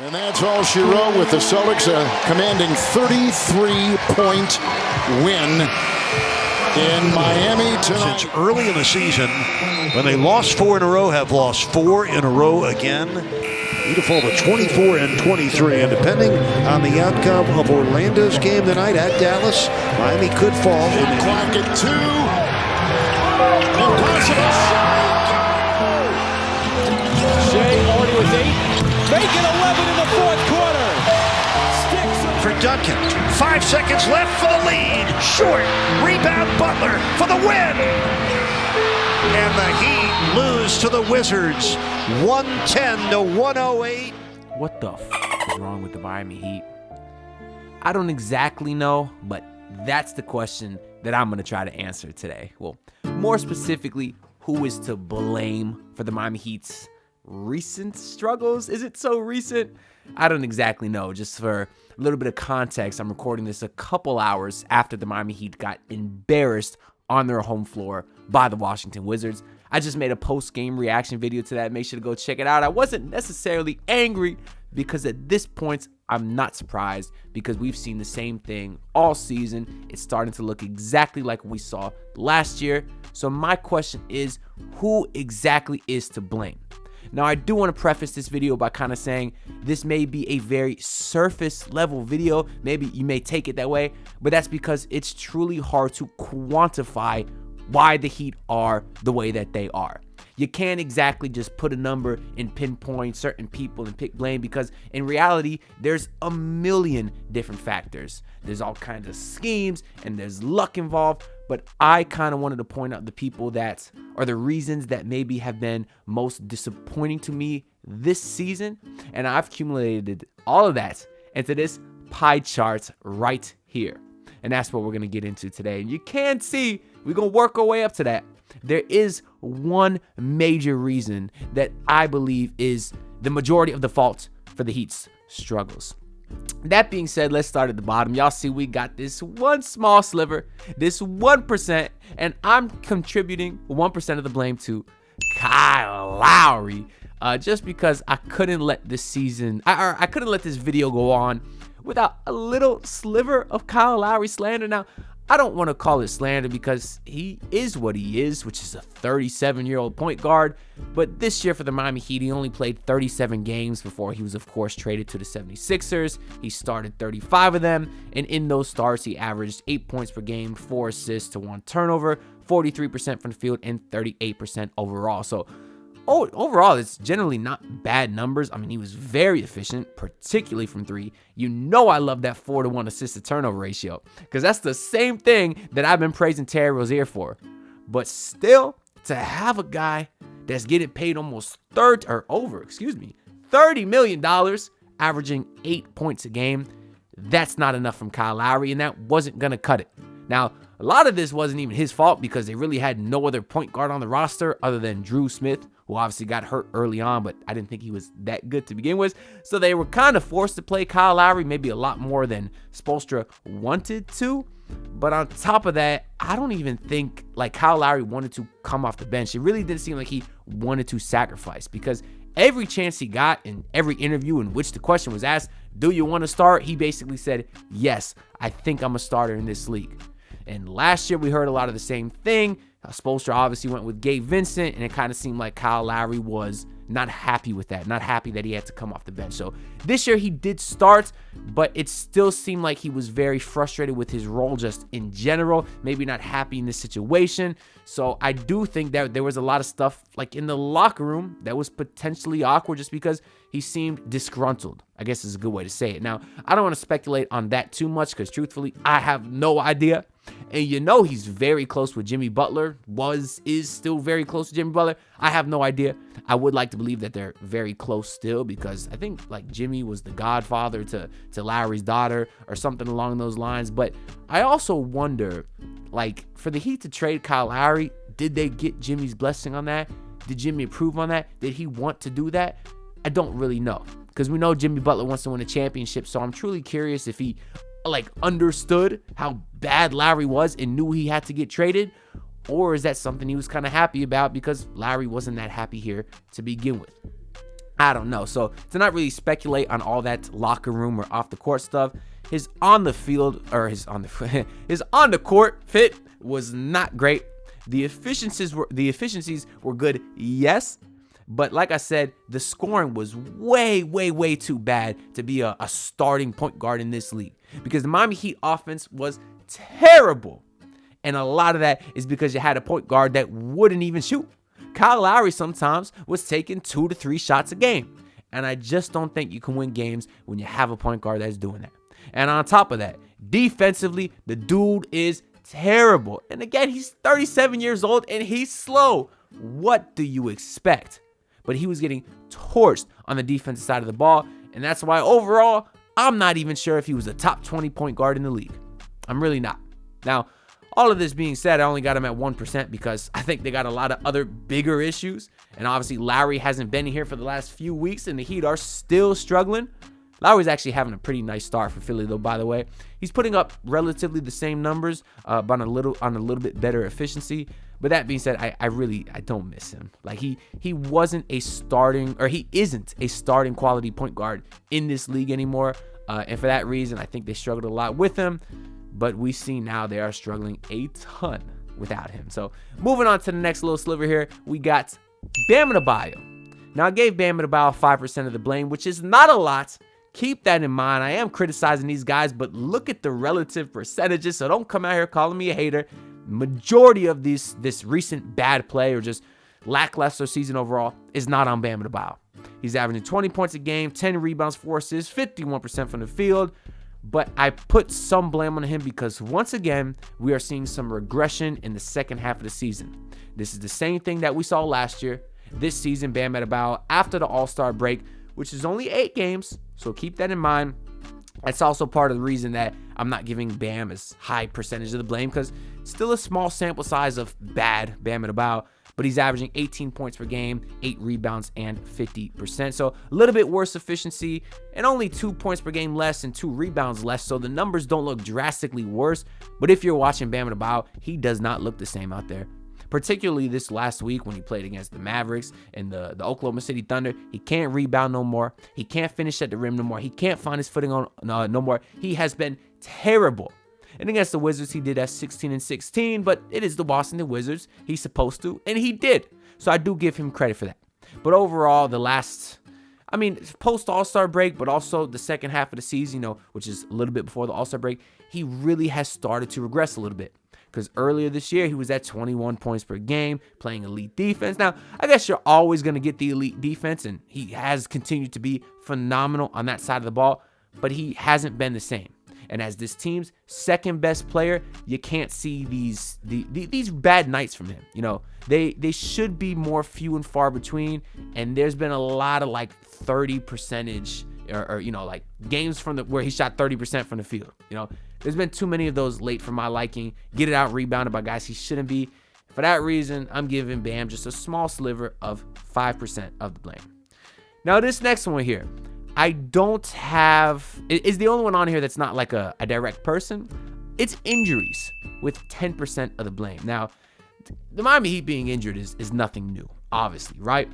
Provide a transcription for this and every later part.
And that's all she wrote, with the Celtics commanding 33-point win in Miami tonight. Since early in the season, when they lost 4 in a row, have lost 4 in a row again. Need to fall to 24 and 23, and depending on the outcome of Orlando's game tonight at Dallas, Miami could fall. Shot clock at 2. Impossible shot. Shea already with 8. Make it 11 in the fourth quarter. Sticks For Duncan, 5 seconds left for the lead. Short, rebound Butler for the win. And the Heat lose to the Wizards, 110 to 108. What the is wrong with the Miami Heat? I don't exactly know, but that's the question that I'm going to try to answer today. Well, more specifically, who is to blame for the Miami Heat's recent struggles? Is it so recent? I don't exactly know. Just for a little bit of context, I'm recording this a couple hours after the Miami Heat got embarrassed on their home floor by the Washington Wizards. I just made a post-game reaction video to that. Make sure to go check it out. I wasn't necessarily angry because at this point, I'm not surprised because we've seen the same thing all season. It's starting to look exactly like we saw last year. So my question is, who exactly is to blame? Now, I do want to preface this video by kind of saying this may be a very surface level video. Maybe you may take it that way, but that's because it's truly hard to quantify why the Heat are the way that they are. You can't exactly just put a number and pinpoint certain people and pick blame because in reality, there's a million different factors. There's all kinds of schemes and there's luck involved. But I kind of wanted to point out the people that are the reasons that maybe have been most disappointing to me this season. And I've accumulated all of that into this pie chart right here. And that's what we're going to get into today. And you can see we're going to work our way up to that. There is one major reason that I believe is the majority of the fault for the Heat's struggles. That being said, let's start at the bottom. Y'all see we got this one small sliver, this 1%, and I'm contributing 1% of the blame to Kyle Lowry, just because I couldn't let this season, I couldn't let this video go on without a little sliver of Kyle Lowry slander. Now, I don't want to call it slander because he is what he is, which is a 37-year-old point guard. But this year for the Miami Heat, he only played 37 games before he was, of course, traded to the 76ers. He started 35 of them, and in those starts, he averaged 8 points per game, 4 assists to 1 turnover, 43% from the field, and 38% overall. So overall, it's generally not bad numbers. I mean, he was very efficient, particularly from 3. You know I love that 4-to-1 assist-to-turnover ratio because that's the same thing that I've been praising Terry Rozier for. But still, to have a guy that's getting paid almost $30 million, averaging 8 points a game, that's not enough from Kyle Lowry, and that wasn't going to cut it. Now, a lot of this wasn't even his fault because they really had no other point guard on the roster other than Drew Smith, who obviously got hurt early on, but I didn't think he was that good to begin with. So they were kind of forced to play Kyle Lowry maybe a lot more than Spoelstra wanted to. But on top of that, I don't even think like Kyle Lowry wanted to come off the bench. It really didn't seem like he wanted to sacrifice because every chance he got in every interview in which the question was asked, do you want to start? He basically said, yes, I think I'm a starter in this league. And last year we heard a lot of the same thing. Spoelstra obviously went with Gabe Vincent, and it kind of seemed like Kyle Lowry was not happy with that, not happy that he had to come off the bench. So this year he did start, but it still seemed like he was very frustrated with his role just in general, maybe not happy in this situation. So I do think that there was a lot of stuff like in the locker room that was potentially awkward just because he seemed disgruntled, I guess is a good way to say it. Now, I don't want to speculate on that too much because truthfully, I have no idea. And you know he's very close with Jimmy Butler, is still very close to Jimmy Butler. I have no idea. I would like to believe that they're very close still because I think like Jimmy was the godfather to Lowry's daughter or something along those lines. But I also wonder, like, for the Heat to trade Kyle Lowry, did they get Jimmy's blessing on that? Did Jimmy approve on that? Did he want to do that? I don't really know because we know Jimmy Butler wants to win a championship. So I'm truly curious if he like understood how bad Lowry was and knew he had to get traded, or is that something he was kind of happy about because Lowry wasn't that happy here to begin with? I don't know. So to not really speculate on all that locker room or off the court stuff, his on the field or his on the court fit was not great. The efficiencies were good, yes, but like I said, the scoring was way too bad to be a starting point guard in this league, because the Miami Heat offense was terrible. And a lot of that is because you had a point guard that wouldn't even shoot. Kyle Lowry sometimes was taking 2 to 3 shots a game. And I just don't think you can win games when you have a point guard that's doing that. And on top of that, defensively, the dude is terrible. And again, he's 37 years old and he's slow. What do you expect? But he was getting torched on the defensive side of the ball. And that's why overall, I'm not even sure if he was a top 20 point guard in the league. I'm really not. Now, all of this being said, I only got him at 1% because I think they got a lot of other bigger issues. And obviously, Lowry hasn't been here for the last few weeks, and the Heat are still struggling. Lowry's actually having a pretty nice start for Philly, though, by the way. He's putting up relatively the same numbers, but on a little bit better efficiency. But that being said, I don't miss him. Like, he wasn't a starting, or he isn't a starting quality point guard in this league anymore. And for that reason, I think they struggled a lot with him. But we see now they are struggling a ton without him. So moving on to the next little sliver here, we got Bam Adebayo. Now, I gave Bam Adebayo 5% of the blame, which is not a lot. Keep that in mind. I am criticizing these guys, but look at the relative percentages. So don't come out here calling me a hater. Majority of this recent bad play or just lackluster season overall is not on Bam Adebayo. He's averaging 20 points a game, 10 rebounds, 4 assists, 51% from the field. But I put some blame on him because, once again, we are seeing some regression in the second half of the season. This is the same thing that we saw last year. This season, Bam Adebayo, after the All-Star break, which is only 8 games, so keep that in mind. That's also part of the reason that I'm not giving Bam as high percentage of the blame, because it's still a small sample size of bad Bam Adebayo. But he's averaging 18 points per game, 8 rebounds, and 50%. So a little bit worse efficiency and only 2 points per game less and 2 rebounds less. So the numbers don't look drastically worse. But if you're watching Bam Adebayo, he does not look the same out there. Particularly this last week when he played against the Mavericks and the Oklahoma City Thunder. He can't rebound no more. He can't finish at the rim no more. He can't find his footing on no more. He has been terrible. And against the Wizards, he did at 16-16, but it is the Washington Wizards. He's supposed to, and he did. So I do give him credit for that. But overall, post All-Star break, but also the second half of the season, which is a little bit before the All-Star break, he really has started to regress a little bit. Because earlier this year, he was at 21 points per game, playing elite defense. Now, I guess you're always going to get the elite defense, and he has continued to be phenomenal on that side of the ball, but he hasn't been the same. And as this team's second best player, you can't see these bad nights from him. They should be more few and far between. And there's been a lot of 30% or games where he shot 30% from the field. There's been too many of those late for my liking. Get it out rebounded by guys he shouldn't be. For that reason, I'm giving Bam just a small sliver of 5% of the blame. Now this next one here, I don't have, is the only one on here that's not like a direct person. It's injuries with 10% of the blame. Now, the Miami Heat being injured is nothing new, obviously, right?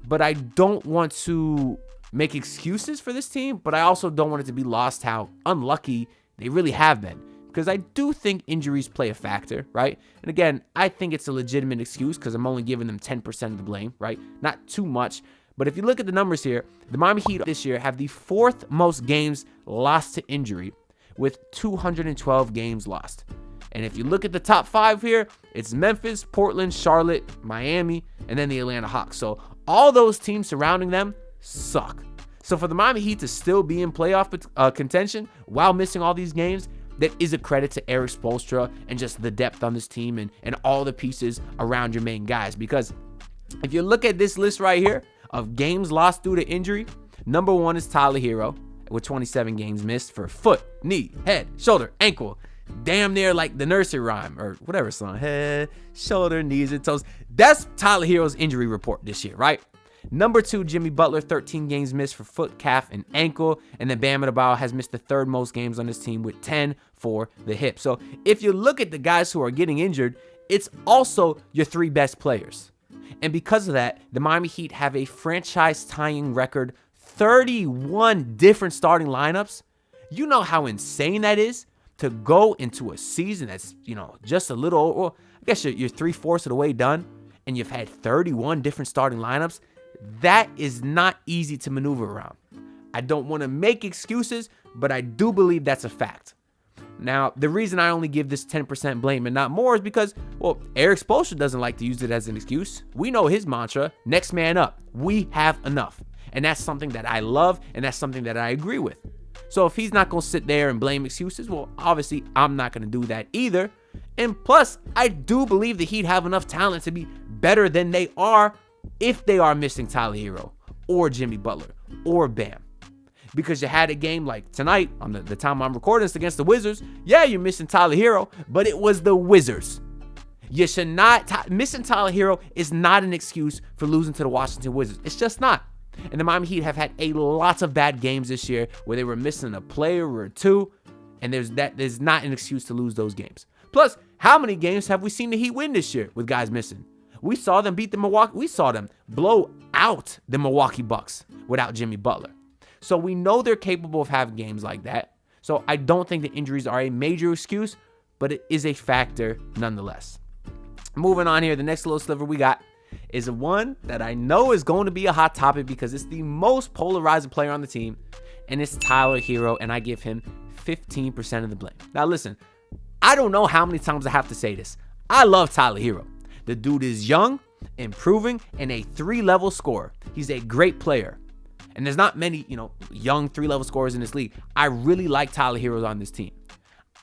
But I don't want to make excuses for this team, but I also don't want it to be lost how unlucky they really have been. Because I do think injuries play a factor, right? And again, I think it's a legitimate excuse because I'm only giving them 10% of the blame, right? Not too much. But if you look at the numbers here, the Miami Heat this year have the 4th most games lost to injury with 212 games lost. And if you look at the top 5 here, it's Memphis, Portland, Charlotte, Miami, and then the Atlanta Hawks. So all those teams surrounding them suck. So for the Miami Heat to still be in playoff contention while missing all these games, that is a credit to Erik Spoelstra and just the depth on this team and all the pieces around your main guys. Because if you look at this list right here, of games lost due to injury, number 1 is Tyler Hero with 27 games missed for foot, knee, head, shoulder, ankle. Damn near like the nursery rhyme or whatever song. Head, shoulder, knees, and toes. That's Tyler Hero's injury report this year, right? Number 2, Jimmy Butler, 13 games missed for foot, calf, and ankle. And then Bam Adebayo has missed the 3rd most games on this team with 10 for the hip. So if you look at the guys who are getting injured, it's also your 3 best players. And because of that, the Miami Heat have a franchise-tying record, 31 different starting lineups. You know how insane that is to go into a season that's, just a little, well, I guess you're 3/4 of the way done, and you've had 31 different starting lineups. That is not easy to maneuver around. I don't want to make excuses, but I do believe that's a fact. Now, the reason I only give this 10% blame and not more is because, well, Erik Spoelstra doesn't like to use it as an excuse. We know his mantra, next man up. We have enough. And that's something that I love, and that's something that I agree with. So if he's not going to sit there and blame excuses, well, obviously, I'm not going to do that either. And plus, I do believe the Heat have enough talent to be better than they are if they are missing Tyler Hero or Jimmy Butler or Bam. Because you had a game like tonight, on the time I'm recording this against the Wizards. Yeah, you're missing Tyler Hero, but it was the Wizards. You should not, missing Tyler Hero is not an excuse for losing to the Washington Wizards. It's just not. And the Miami Heat have had a lot of bad games this year where they were missing a player or two, and there's not an excuse to lose those games. Plus, how many games have we seen the Heat win this year with guys missing? We saw them blow out the Milwaukee Bucks without Jimmy Butler. So we know they're capable of having games like that. So I don't think the injuries are a major excuse, but it is a factor nonetheless. Moving on here, the next little sliver we got is one that I know is going to be a hot topic because it's the most polarizing player on the team, and it's Tyler Hero, and I give him 15% of the blame. Now listen, I don't know how many times I have to say this. I love Tyler Hero. The dude is young, improving, and a 3-level scorer. He's a great player. And there's not many, young 3-level scorers in this league. I really like Tyler Hero on this team.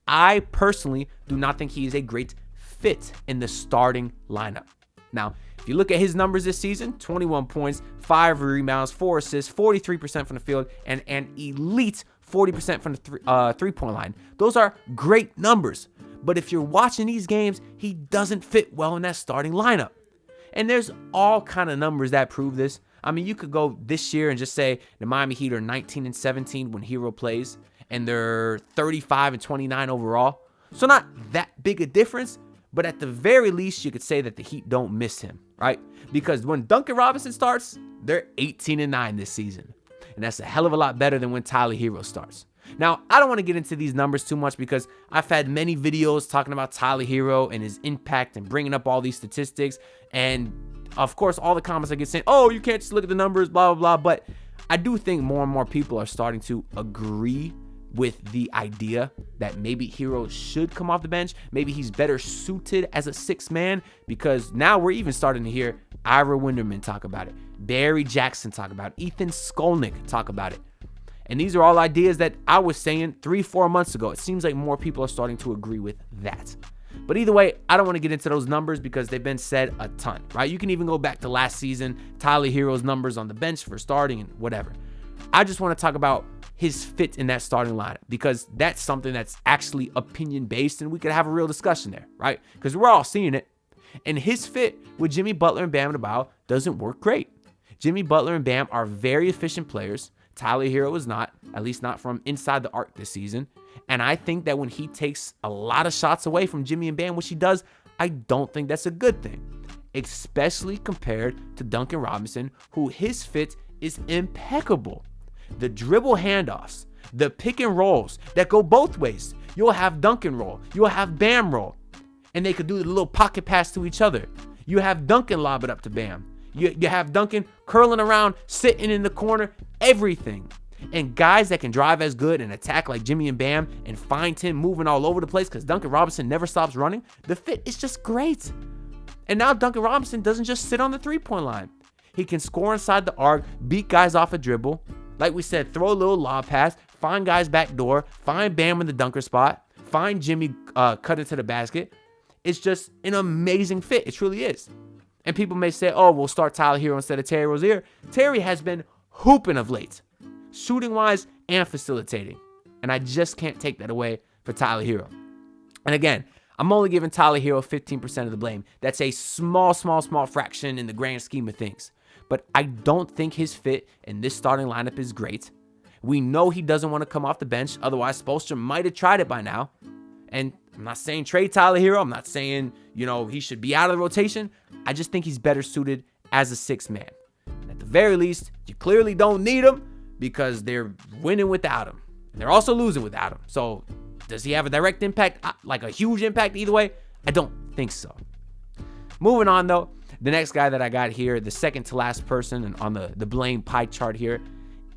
I personally do not think he is a great fit in the starting lineup. Now, if you look at his numbers this season, 21 points, 5 rebounds, 4 assists, 43% from the field, and an elite 40% from the three-point line. Those are great numbers. But if you're watching these games, he doesn't fit well in that starting lineup. And there's all kind of numbers that prove this. I mean, you could go this year and just say the Miami Heat are 19-17 when Hero plays, and they're 35-29 overall. So not that big a difference, but at the very least, you could say that the Heat don't miss him, right? Because when Duncan Robinson starts, they're 18-9 this season. And that's a hell of a lot better than when Tyler Hero starts. Now, I don't want to get into these numbers too much because I've had many videos talking about Tyler Hero and his impact and bringing up all these statistics. And of course, all the comments I get saying, oh, you can't just look at the numbers, blah, blah, blah. But I do think more and more people are starting to agree with the idea that maybe Hero should come off the bench. Maybe he's better suited as a 6th man, because now we're even starting to hear Ira Winderman talk about it, Barry Jackson talk about it, Ethan Skolnick talk about it. And these are all ideas that I was saying 3-4 months ago. It seems like more people are starting to agree with that. But either way, I don't want to get into those numbers because they've been said a ton, right? You can even go back to last season, Tyler Hero's numbers on the bench for starting and whatever. I just want to talk about his fit in that starting lineup because that's something that's actually opinion-based, and we could have a real discussion there, right? Because we're all seeing it. And his fit with Jimmy Butler and Bam Adebayo doesn't work great. Jimmy Butler and Bam are very efficient players. Tyler Hero is not, at least not from inside the arc this season. And I think that when he takes a lot of shots away from Jimmy and Bam, which he does, I don't think that's a good thing, especially compared to Duncan Robinson, who his fit is impeccable. The dribble handoffs, the pick and rolls that go both ways. You'll have Duncan roll, you'll have Bam roll, and they could do the little pocket pass to each other. You have Duncan lob it up to Bam. You have Duncan curling around, sitting in the corner, everything. And guys that can drive as good and attack like Jimmy and Bam and find him moving all over the place because Duncan Robinson never stops running, the fit is just great. And now Duncan Robinson doesn't just sit on the 3-point line. He can score inside the arc, beat guys off a dribble. Like we said, throw a little lob pass, find guys back door, find Bam in the dunker spot, find Jimmy cut into the basket. It's just an amazing fit. It truly is. And people may say, oh, we'll start Tyler Hero instead of Terry Rozier. Terry has been hooping of late, shooting-wise and facilitating. And I just can't take that away for Tyler Hero. And again, I'm only giving Tyler Hero 15% of the blame. That's a small fraction in the grand scheme of things. But I don't think his fit in this starting lineup is great. We know he doesn't want to come off the bench. Otherwise, Spoelstra might have tried it by now. And I'm not saying trade Tyler Hero. I'm not saying, he should be out of the rotation. I just think he's better suited as a sixth man. At the very least, you clearly don't need him because they're winning without him. They're also losing without him. So does he have a direct impact, like a huge impact either way? I don't think so. Moving on, though, the next guy that I got here, the second to last person on the blame pie chart here,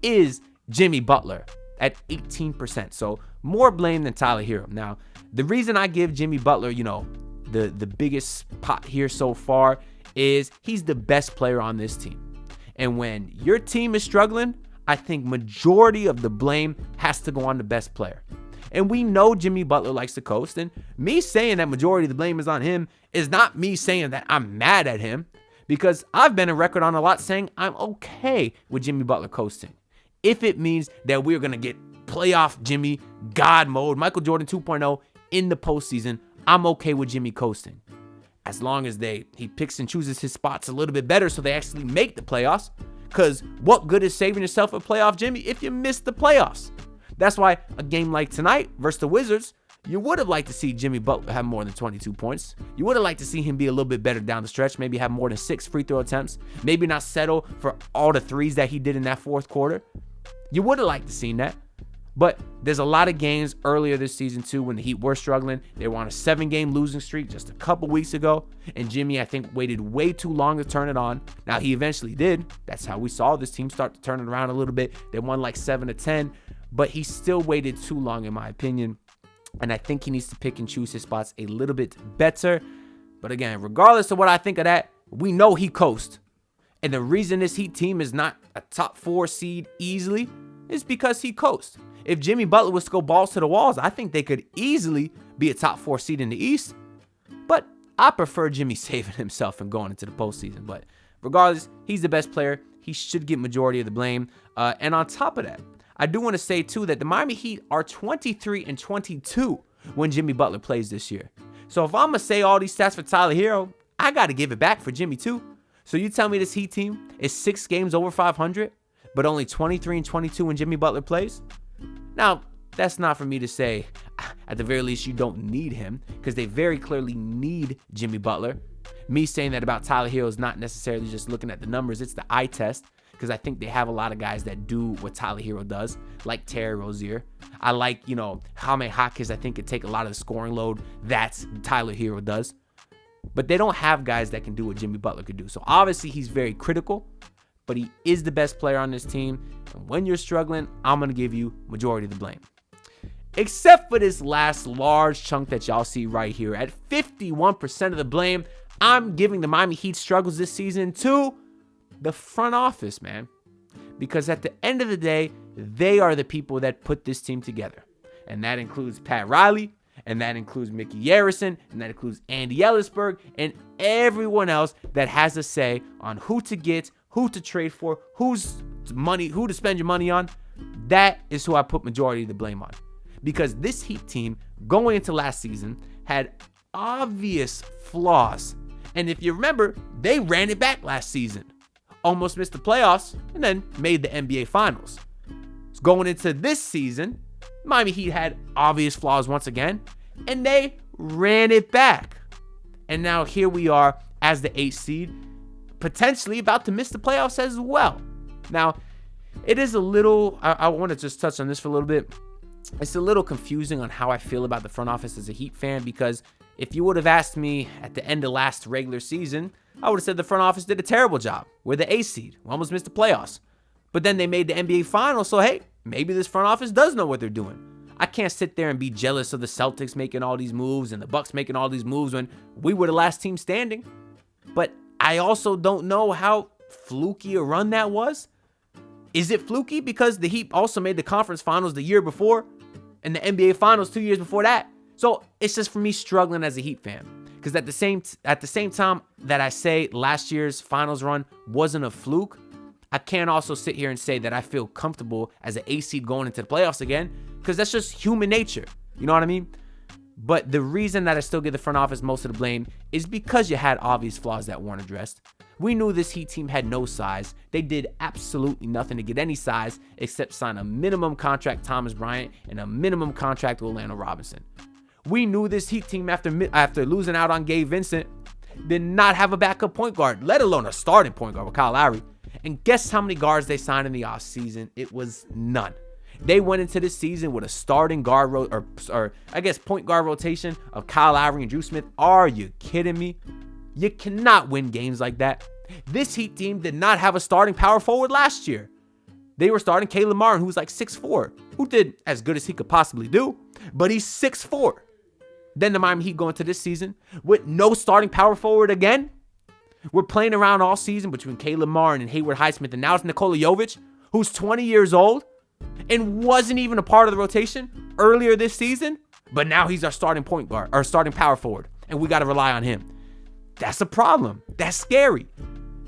is Jimmy Butler at 18%. So more blame than Tyler Hero. Now, the reason I give Jimmy Butler, the biggest pot here so far is he's the best player on this team. And when your team is struggling, I think majority of the blame has to go on the best player. And we know Jimmy Butler likes to coast. And me saying that majority of the blame is on him is not me saying that I'm mad at him, because I've been a record on a lot saying I'm okay with Jimmy Butler coasting. If it means that we're going to get playoff Jimmy, God mode, Michael Jordan 2.0 in the postseason, I'm okay with Jimmy coasting. As long as he picks and chooses his spots a little bit better so they actually make the playoffs. Because what good is saving yourself a playoff Jimmy if you miss the playoffs? That's why a game like tonight versus the Wizards, you would have liked to see Jimmy Butler have more than 22 points. You would have liked to see him be a little bit better down the stretch, maybe have more than 6 free throw attempts, maybe not settle for all the threes that he did in that fourth quarter. You would have liked to see that. But there's a lot of games earlier this season, too, when the Heat were struggling. They were on a 7-game losing streak just a couple weeks ago. And Jimmy, I think, waited way too long to turn it on. Now, he eventually did. That's how we saw this team start to turn it around a little bit. They won like 7-10. But he still waited too long, in my opinion. And I think he needs to pick and choose his spots a little bit better. But again, regardless of what I think of that, we know he coasts. And the reason this Heat team is not a top 4 seed easily is because he coasts. If Jimmy Butler was to go balls to the walls, I think they could easily be a top 4 seed in the East. But I prefer Jimmy saving himself and going into the postseason. But regardless, he's the best player. He should get majority of the blame. And on top of that, I do want to say, too, that the Miami Heat are 23-22 when Jimmy Butler plays this year. So if I'm going to say all these stats for Tyler Hero, I got to give it back for Jimmy, too. So you tell me this Heat team is 6 games over 500, but only 23-22 when Jimmy Butler plays? Now, that's not for me to say, at the very least, you don't need him, because they very clearly need Jimmy Butler. Me saying that about Tyler Hero is not necessarily just looking at the numbers. It's the eye test, because I think they have a lot of guys that do what Tyler Hero does, like Terry Rozier. I like, Jaime Jaquez, I think, could take a lot of the scoring load that Tyler Hero does. But they don't have guys that can do what Jimmy Butler could do. So obviously he's very critical, but he is the best player on this team. And when you're struggling, I'm going to give you majority of the blame. Except for this last large chunk that y'all see right here. At 51% of the blame, I'm giving the Miami Heat struggles this season to the front office, man. Because at the end of the day, they are the people that put this team together. And that includes Pat Riley, and that includes Mickey Yarrison, and that includes Andy Ellisberg, and everyone else that has a say on who to get, who to trade for, who to spend your money on. That is who I put majority of the blame on. Because this Heat team, going into last season, had obvious flaws. And if you remember, they ran it back last season. Almost missed the playoffs, and then made the NBA Finals. So going into this season, Miami Heat had obvious flaws once again, and they ran it back. And now here we are as the 8th seed, potentially about to miss the playoffs as well. Now, it is a little, I want to just touch on this for a little bit. It's a little confusing on how I feel about the front office as a Heat fan, because if you would have asked me at the end of last regular season, I would have said the front office did a terrible job. We're the 8th seed. We almost missed the playoffs. But then they made the NBA Finals, so hey, maybe this front office does know what they're doing. I can't sit there and be jealous of the Celtics making all these moves and the Bucks making all these moves when we were the last team standing. But I also don't know how fluky a run that was. Is it fluky because the Heat also made the conference finals the year before and the NBA Finals 2 years before that? So it's just for me struggling as a Heat fan. Because at the same time that I say last year's finals run wasn't a fluke, I can't also sit here and say that I feel comfortable as an 8th seed going into the playoffs again, because that's just human nature. You know what I mean? But the reason that I still give the front office most of the blame is because you had obvious flaws that weren't addressed. We knew this Heat team had no size. They did absolutely nothing to get any size except sign a minimum contract Thomas Bryant and a minimum contract with Orlando Robinson. We knew this Heat team after losing out on Gabe Vincent did not have a backup point guard, let alone a starting point guard with Kyle Lowry. And guess how many guards they signed in the offseason? It was none. They went into this season with a starting guard point guard rotation of Kyle Lowry and Drew Smith. Are you kidding me? You cannot win games like that. This Heat team did not have a starting power forward last year. They were starting Caleb Martin, who's like 6'4", who did as good as he could possibly do, but he's 6'4". Then the Miami Heat go into this season with no starting power forward again. We're playing around all season between Caleb Martin and Hayward Highsmith, and now it's Nikola Jovic, who's 20 years old and wasn't even a part of the rotation earlier this season, but now he's our starting point guard, our starting power forward, and we got to rely on him. That's a problem. That's scary.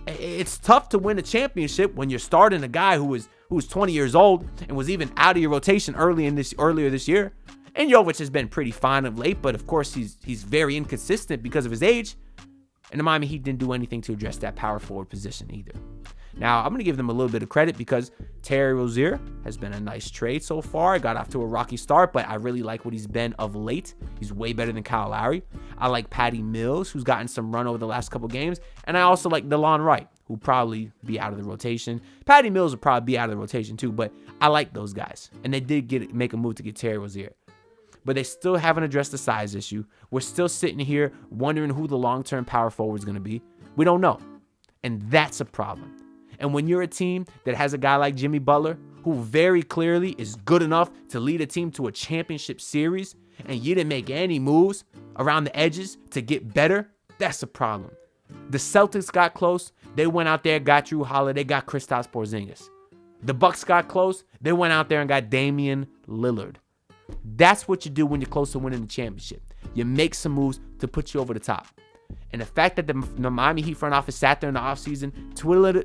It's tough to win a championship when you're starting a guy who was 20 years old and was even out of your rotation earlier this year. And Jovic has been pretty fine of late, but of course he's very inconsistent because of his age. And the Miami Heat didn't do anything to address that power forward position either. Now, I'm going to give them a little bit of credit because Terry Rozier has been a nice trade so far. It got off to a rocky start, but I really like what he's been of late. He's way better than Kyle Lowry. I like Patty Mills, who's gotten some run over the last couple games. And I also like DeLon Wright, who'll probably be out of the rotation. Patty Mills will probably be out of the rotation too, but I like those guys. And they did make a move to get Terry Rozier. But they still haven't addressed the size issue. We're still sitting here wondering who the long-term power forward is going to be. We don't know. And that's a problem. And when you're a team that has a guy like Jimmy Butler, who very clearly is good enough to lead a team to a championship series, and you didn't make any moves around the edges to get better, that's a problem. The Celtics got close. They went out there, got Drew Holiday, got Kristaps Porzingis. The Bucks got close. They went out there and got Damian Lillard. That's what you do when you're close to winning the championship. You make some moves to put you over the top. And the fact that the Miami Heat front office sat there in the offseason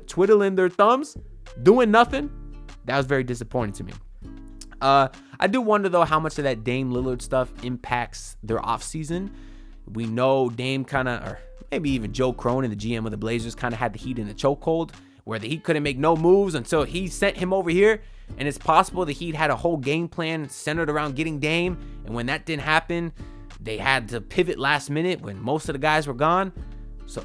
twiddling their thumbs, doing nothing, that was very disappointing to me. I do wonder, though, how much of that Dame Lillard stuff impacts their offseason. We know Dame or maybe even Joe Cronin, the GM of the Blazers, kind of had the Heat in a chokehold where the Heat couldn't make no moves until he sent him over here. And it's possible the Heat had a whole game plan centered around getting Dame. And when that didn't happen, they had to pivot last minute when most of the guys were gone.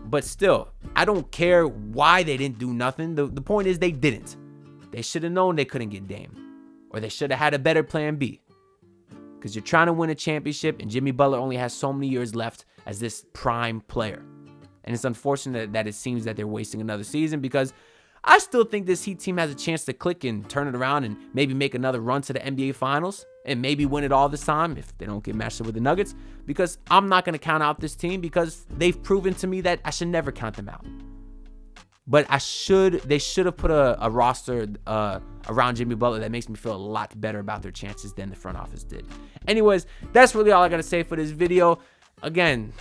But still, I don't care why they didn't do nothing. The point is they didn't. They should have known they couldn't get Dame. Or they should have had a better plan B. Because you're trying to win a championship, and Jimmy Butler only has so many years left as this prime player. And it's unfortunate that it seems that they're wasting another season, because I still think this Heat team has a chance to click and turn it around and maybe make another run to the NBA Finals and maybe win it all this time if they don't get matched up with the Nuggets, because I'm not going to count out this team because they've proven to me that I should never count them out. But they should have put a roster around Jimmy Butler that makes me feel a lot better about their chances than the front office did. Anyways, that's really all I got to say for this video. Again,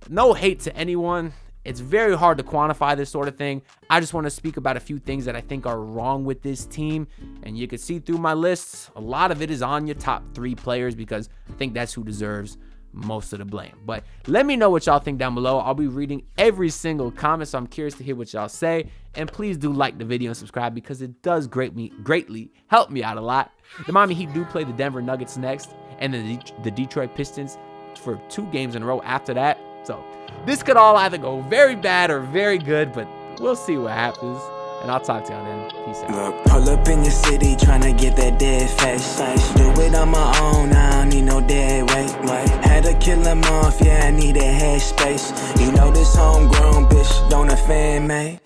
no hate to anyone. It's very hard to quantify this sort of thing. I just want to speak about a few things that I think are wrong with this team. And you can see through my lists, a lot of it is on your top 3 players because I think that's who deserves most of the blame. But let me know what y'all think down below. I'll be reading every single comment, so I'm curious to hear what y'all say. And please do like the video and subscribe because it does greatly help me out a lot. The Miami Heat do play the Denver Nuggets next and then the Detroit Pistons for 2 games in a row after that. So this could all either go very bad or very good, but we'll see what happens. And I'll talk to y'all then. Peace out. Look, pull up in your city, tryna get that dead face. Do it on my own, I don't need no dead weight. Had to kill him off, yeah, I need a head space. You know this homegrown bitch don't offend me.